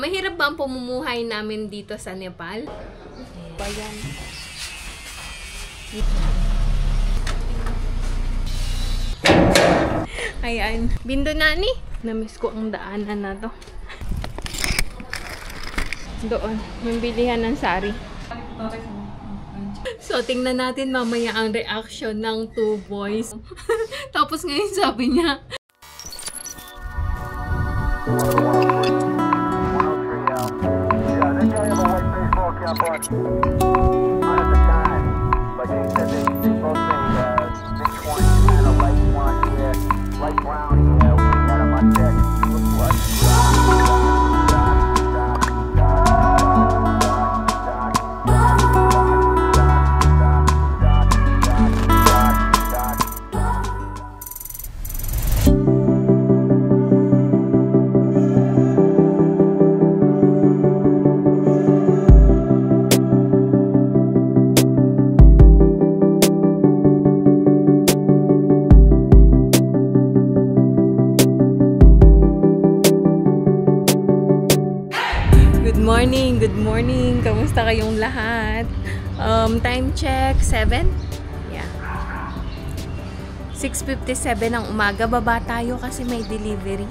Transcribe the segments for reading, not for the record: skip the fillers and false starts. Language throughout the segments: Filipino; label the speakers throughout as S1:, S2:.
S1: Mahirap ba ang pamumuhay namin dito sa Nepal? Bayan. Ayan. Bindo nani. Namiss ko ang daanan na to. Doon. Yung bilihan ng sari. So, tingnan natin mamaya ang reaction ng two boys. Tapos ngayon sabi niya, Good morning! Kamusta kayong lahat? Time check, 7? Yeah. 6:57 ng umaga. Baba tayo kasi may delivery.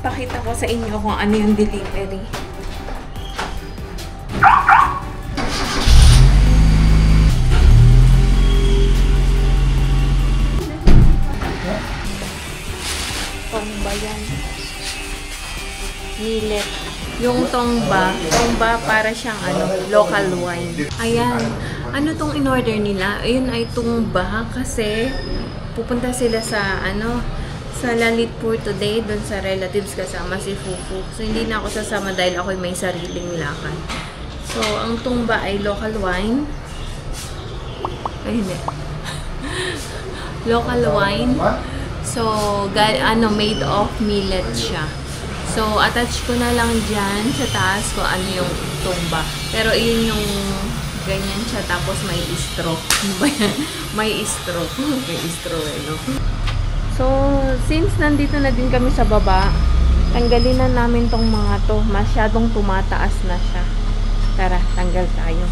S1: Pakita ko sa inyo kung ano yung delivery. Pangbayan. Millet. Yung tongba para siyang local wine. Ayan. Ano tong in-order nila? Ayun ay tongba kasi pupunta sila sa sa Lalitpur today doon sa relatives kasama si Fufu. So hindi na ako sasama dahil ako may sariling lakad. So ang tongba ay local wine. Ay hindi. Local wine. So made of millet siya. So, attach ko na lang dyan sa taas ko ano yung tongba. Pero yun yung ganyan siya. Tapos may straw. May straw. May straw no? So, since nandito na din kami sa baba, tanggalin na namin tong mga to. Masyadong tumataas na siya. Tara, tanggal tayo.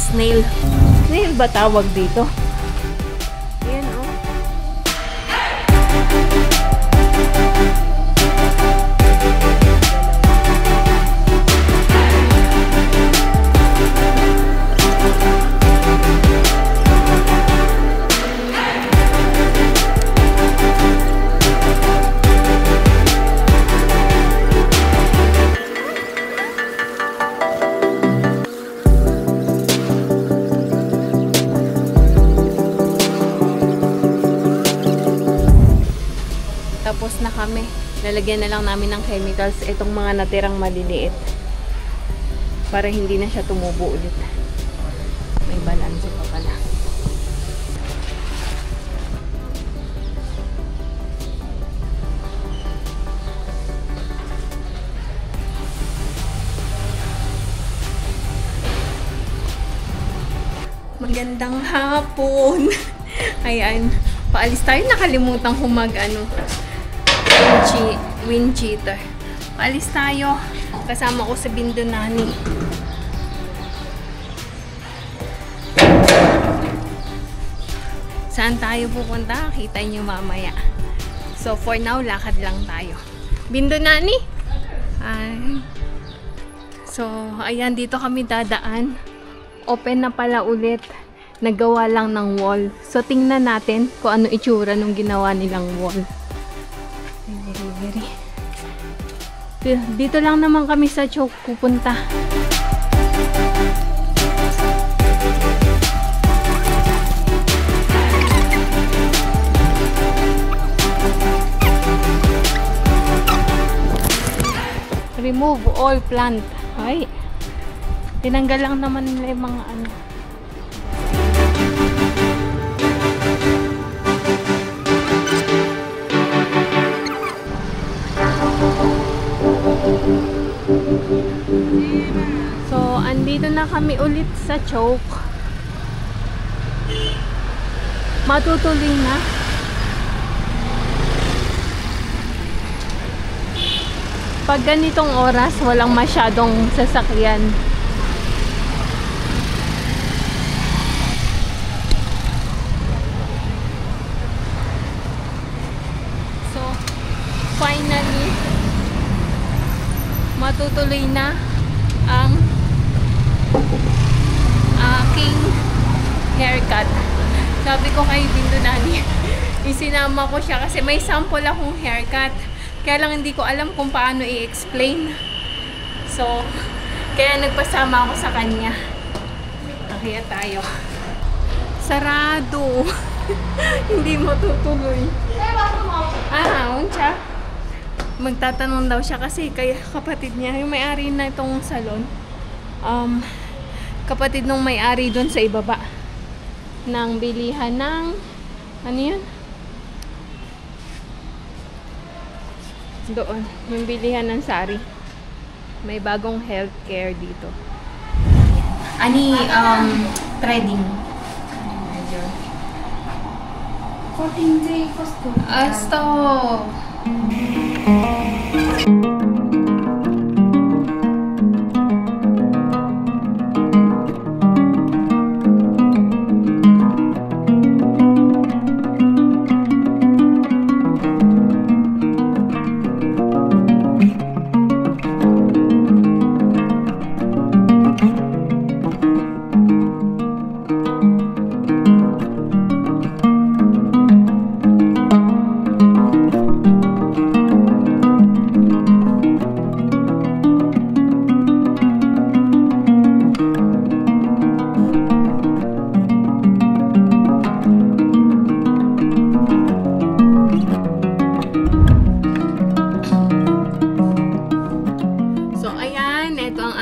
S1: Snail. Snail ba tawag dito? Ayan oh. Tapos na kami. Lalagyan na lang namin ng chemicals itong mga natirang maliliit. Para hindi na siya tumubo ulit. May balanse pa pala. Magandang hapon! Ayan. Paalis tayo. Nakalimutan kung wind cheater. Paalis tayo. Kasama ko sa Bindo Nani. Saan tayo pupunta? Kita nyo mamaya. So for now, lakad lang tayo. Bindo Nani? Ay. So, ayan. Dito kami dadaan. Open na pala ulit. Nagawa lang ng wall. So, tingnan natin kung ano itsura nung ginawa nilang wall. Delivery. Dito lang naman kami sa Chowk pupunta. Remove all plant. Ay, tinanggal lang naman nila yung mga ano. So, andito na kami ulit sa choke. Matutuloy na. Pag ganitong oras, walang masyadong sasakyan. So, finally, matutuloy na ang aking haircut. Sabi ko kay Bindunani, isinama ko siya kasi may sample akong haircut. Kaya lang hindi ko alam kung paano i-explain. So, kaya nagpasama ako sa kanya. Kaya tayo. Sarado. Hindi matutuloy. Unsa? Magtatanong daw siya kasi kaya kapatid niya, yung may-ari na itong salon, kapatid nung may-ari doon sa ibaba ng bilihan ng ano yun? Doon, yung bilihan ng sari. May bagong healthcare dito. Ani, threading. Ayun.
S2: 14J costo.
S1: Asto!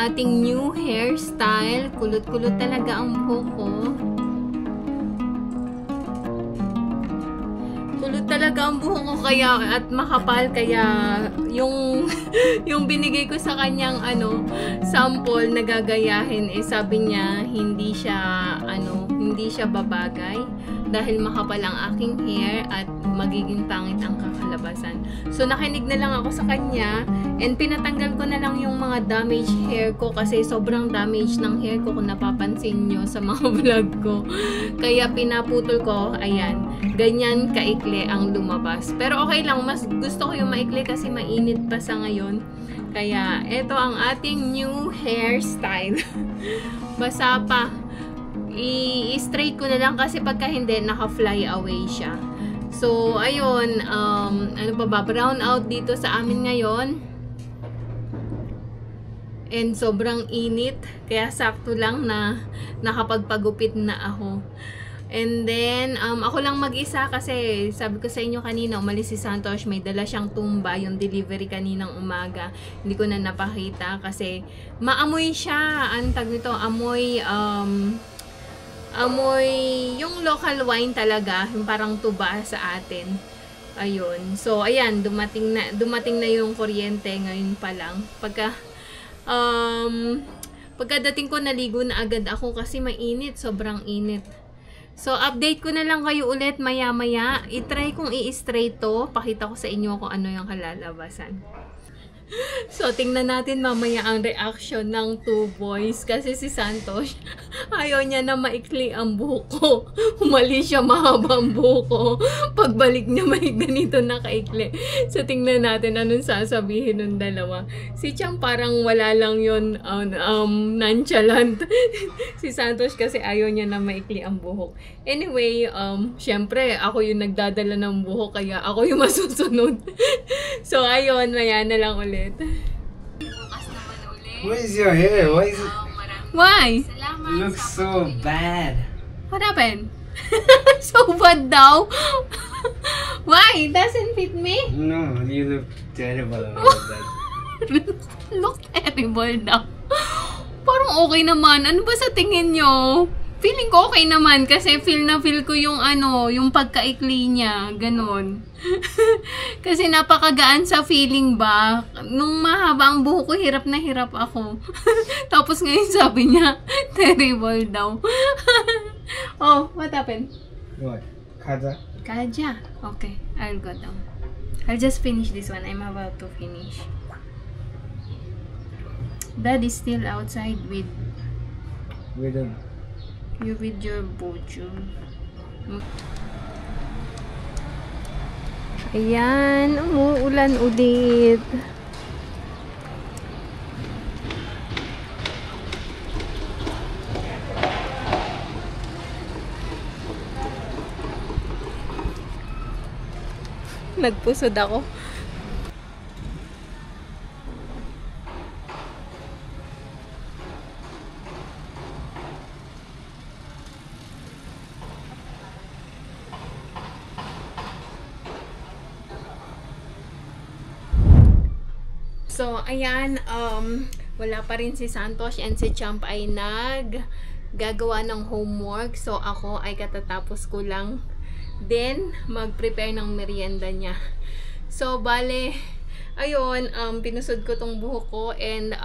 S1: Ating new hairstyle. Kulot-kulot talaga ang buhok ko. Kulot talaga ang buhok ko kaya at makapal kaya yung yung binigay ko sa kanyang sample na gagayahin sabi niya hindi siya babagay dahil makapal ang aking hair at magiging pangit ang kakalabasan. So nakinig na lang ako sa kanya and pinatanggal ko na lang yung mga damaged hair ko kasi sobrang damage ng hair ko kung napapansin nyo sa mga vlog ko. Kaya pinaputol ko, ayan, ganyan kaikli ang lumabas. Pero okay lang, mas gusto ko yung maikli kasi mainit pa sa ngayon. Kaya ito ang ating new hairstyle. Basa pa. I-straight ko na lang kasi pagka hindi, naka-fly away siya. So, ayun, brown out dito sa amin ngayon. And sobrang init, kaya sakto lang na nakapagpagupit na ako. And then, ako lang mag-isa kasi sabi ko sa inyo kanina, umalis si Santos, may dala siyang tumba, yung delivery kaninang umaga. Hindi ko na napakita kasi maamoy siya. Ang tag nito, amoy yung local wine talaga, yung parang tuba sa atin. Ayun. So, ayan, dumating na yung kuryente ngayon pa lang. Pagkadating ko, naligo na agad ako kasi mainit, sobrang init. So, update ko na lang kayo ulit maya-maya. I-try kong i-straight to. Pakita ko sa inyo kung ano yung kalalabasan. So, tingnan natin mamaya ang reaction ng two boys. Kasi si Santos, ayaw niya na maikli ang buhok ko. Umalis siya, mahaba ang buhok ko. Pagbalik niya, may ganito na kaikli. So, tingnan natin anong sasabihin ng dalawa. Si Chang parang wala lang yun, nonchalant. Si Santos kasi ayaw niya na maikli ang buhok. Anyway, syempre, ako yung nagdadala ng buhok, kaya ako yung masusunod. So, ayun, maya na lang ulit.
S2: What is your hair? Why is it?
S1: Why?
S2: It looks so bad.
S1: What happened? So bad daw? Why? It doesn't fit me?
S2: No, you look terrible about that.
S1: Look terrible daw. Parang okay naman. Ano ba sa tingin nyo? Feeling ko okay naman kasi feel na feel ko yung yung pagkaikli niya. Ganon. Kasi napakagaan sa feeling ba? Nung mahaba ang buhok ko, hirap na hirap ako. Tapos ngayon sabi niya, terrible daw. Oh, what happened?
S2: What? Kaja?
S1: Kaja. Okay, I'll go down. I'll just finish this one. I'm about to finish. Dad is still outside with
S2: With
S1: you with your bojo. Ayan, umuulan ulit. Nagpusod ako. So, ayan, wala pa rin si Santos and si Champ ay gagawa ng homework. So, ako ay katatapos ko lang din mag-prepare ng merienda niya. So, bale, ayun, pinusod ko tong buhok ko and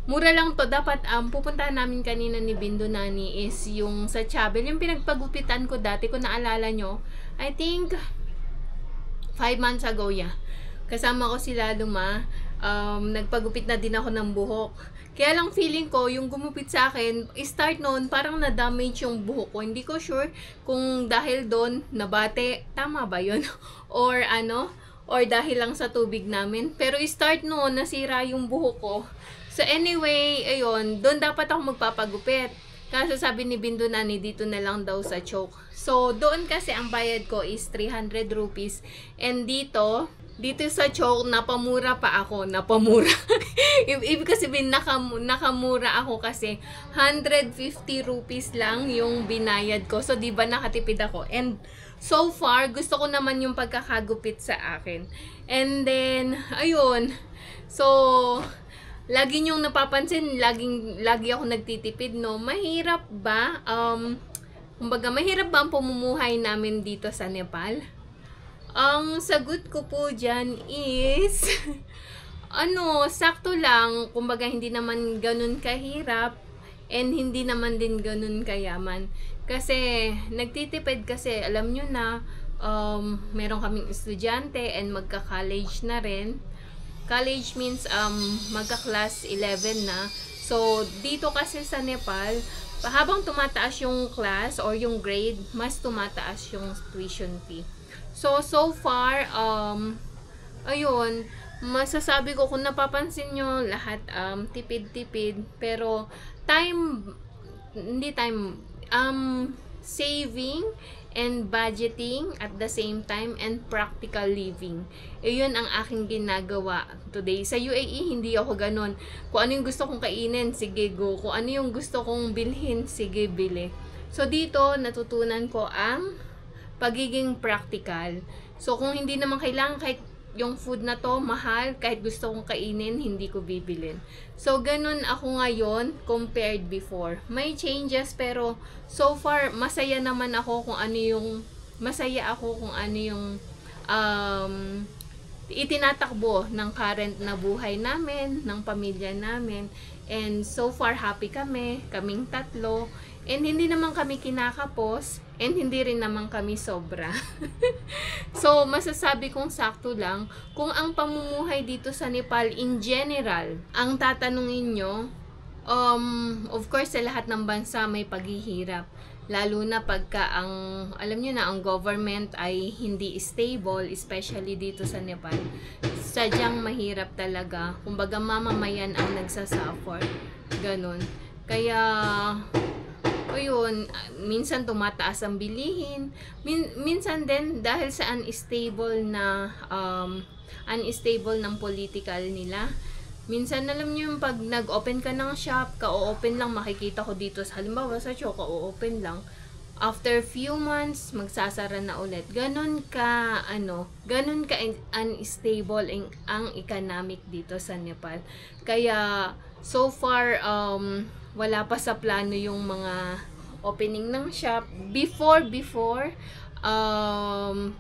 S1: mura lang to. Dapat, pupuntahan namin kanina ni Bindo Nani is yung sa Chabel, yung pinagpagupitan ko dati, kung naalala nyo, I think 5 months ago, yeah. Kasama ko sila Luma, nagpagupit na din ako ng buhok. Kaya lang feeling ko, yung gumupit sa akin, start noon, parang na-damage yung buhok ko. Hindi ko sure kung dahil doon, nabate, tama ba yun? Or or dahil lang sa tubig namin. Pero start noon, nasira yung buhok ko. So anyway, ayun, doon dapat ako magpapagupit. Kaso sabi ni Bindo Nani, dito na lang daw sa Choke. So, doon kasi ang bayad ko is 300 rupees. And dito sa Choke, napamura pa ako. Napamura. Ibig kasi nakamura ako kasi 150 rupees lang yung binayad ko. So, di ba nakatipid ako? And so far, gusto ko naman yung pagkakagupit sa akin. And then, ayun. So, lagi niyong napapansin, lagi ako nagtitipid, no? Mahirap ba? Kumbaga, mahirap ba ang pamumuhay namin dito sa Nepal? Ang sagot ko po dyan is, sakto lang. Kumbaga, hindi naman ganun kahirap and hindi naman din ganun kayaman. Kasi, nagtitipid kasi, alam nyo na, meron kaming estudyante and magka-college na rin. College means magka-class 11 na. So, dito kasi sa Nepal, habang tumataas yung class or yung grade, mas tumataas yung tuition fee. So far, ayun, masasabi ko kung napapansin nyo, lahat tipid-tipid. Pero, saving and budgeting at the same time and practical living. Iyon ang aking ginagawa today. Sa UAE, hindi ako ganun. Kung ano yung gusto kong kainin, sige go. Kung ano yung gusto kong bilhin, sige bili. So dito, natutunan ko ang pagiging practical. So kung hindi naman kailangan, kahit yung food na to mahal, kahit gusto kong kainin, hindi ko bibilin. So ganun ako ngayon compared before. May changes pero so far masaya naman ako kung ano yung itinatakbo ng current na buhay namin, ng pamilya namin. And so far happy kaming tatlo. And hindi naman kami kinakapos and hindi rin naman kami sobra. So, masasabi kong sakto lang kung ang pamumuhay dito sa Nepal in general, ang tatanungin nyo, of course, sa lahat ng bansa may paghihirap. Lalo na pagka alam nyo na, ang government ay hindi stable, especially dito sa Nepal. Sadyang mahirap talaga. Kumbaga, mamamayan ang nagsasuffer. Ganon. Kaya, ayun, minsan tumataas ang bilihin. Minsan din dahil sa unstable ng political nila. Minsan alam niyo yung pag nag-open ka ng shop, ka-open lang, makikita ko dito sa halimbawa sa Chow, ka-open lang. after few months, magsasara na ulit. Ganon ka unstable ang economic dito sa Nepal. Kaya, so far, wala pa sa plano yung mga opening ng shop. Before,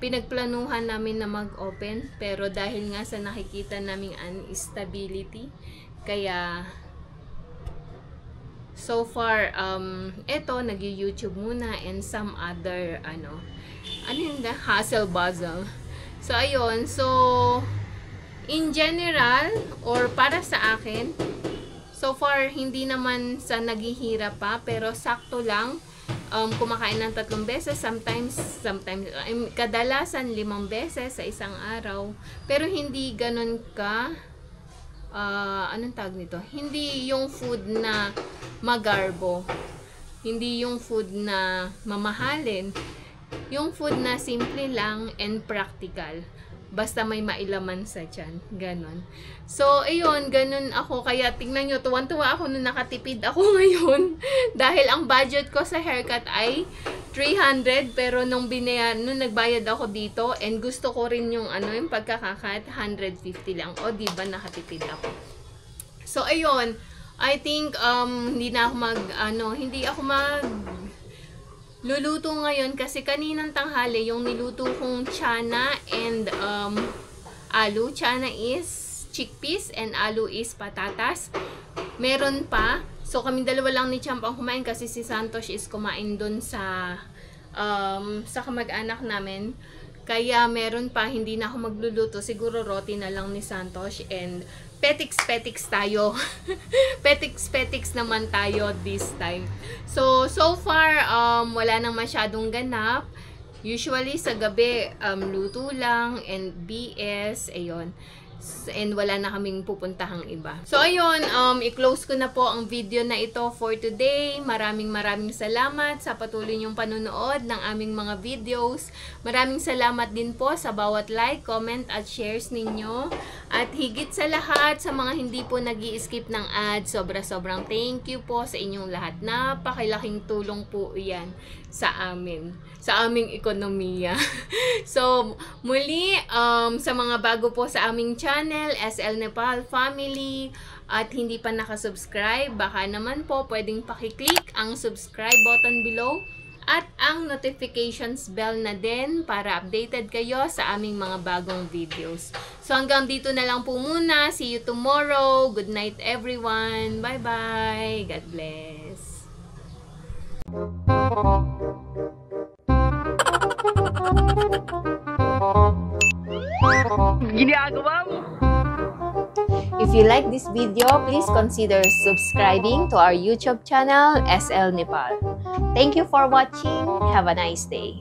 S1: pinagplanuhan namin na mag-open. Pero dahil nga sa nakikita naming instability, kaya so far, nag-YouTube muna and some other, hustle bustle. So, ayun. So, in general, or para sa akin, so far, hindi naman sa naghihirap pa, pero sakto lang. Kumakain ng 3 beses, sometimes, kadalasan 5 beses sa isang araw. Pero hindi ganun ka, anong tawag nito? Hindi yung food na magarbo. Hindi yung food na mamahalin. Yung food na simple lang and practical. Basta may mailaman sa tiyan. Ganon. So, ayun, ganon ako. Kaya tingnan nyo, tuwan-tuwa ako nung nakatipid ako ngayon. Dahil ang budget ko sa haircut ay 300. Pero nung nagbayad ako dito, and gusto ko rin yung yung pagkakakat, 150 lang. O, diba nakatipid ako. So, ayun. I think, hindi ako luluto ngayon kasi kaninang tanghali yung niluto kong chana and alu. Chana is chickpeas and alu is patatas. Meron pa. So, kaming dalawa lang ni Champ ang kumain kasi si Santosh is kumain dun sa kamag-anak namin. Kaya meron pa, hindi na ako magluluto. Siguro roti na lang ni Santosh and petiks tayo. petiks naman tayo this time. So far, wala nang masyadong ganap. Usually, sa gabi, luto lang and BS, ayun. And wala na kaming pupuntahang iba. So, ayun, i-close ko na po ang video na ito for today. Maraming salamat sa patuloy niyong panunood ng aming mga videos. Maraming salamat din po sa bawat like, comment, at shares ninyo. At higit sa lahat, sa mga hindi po nag-i-skip ng ads, sobrang thank you po sa inyong lahat. Napakalaking tulong po yan sa aming ekonomiya. So, muli, sa mga bago po sa aming channel, SL Nepal Family, at hindi pa nakasubscribe, baka naman po pwedeng pakiclick ang subscribe button below at ang notifications bell na din para updated kayo sa aming mga bagong videos. So, hanggang dito na lang po muna. See you tomorrow. Good night, everyone. Bye-bye. God bless.
S3: Ginagawa mo.
S1: If you like this video, please consider subscribing to our YouTube channel, SL Nepal. Thank you for watching. Have a nice day.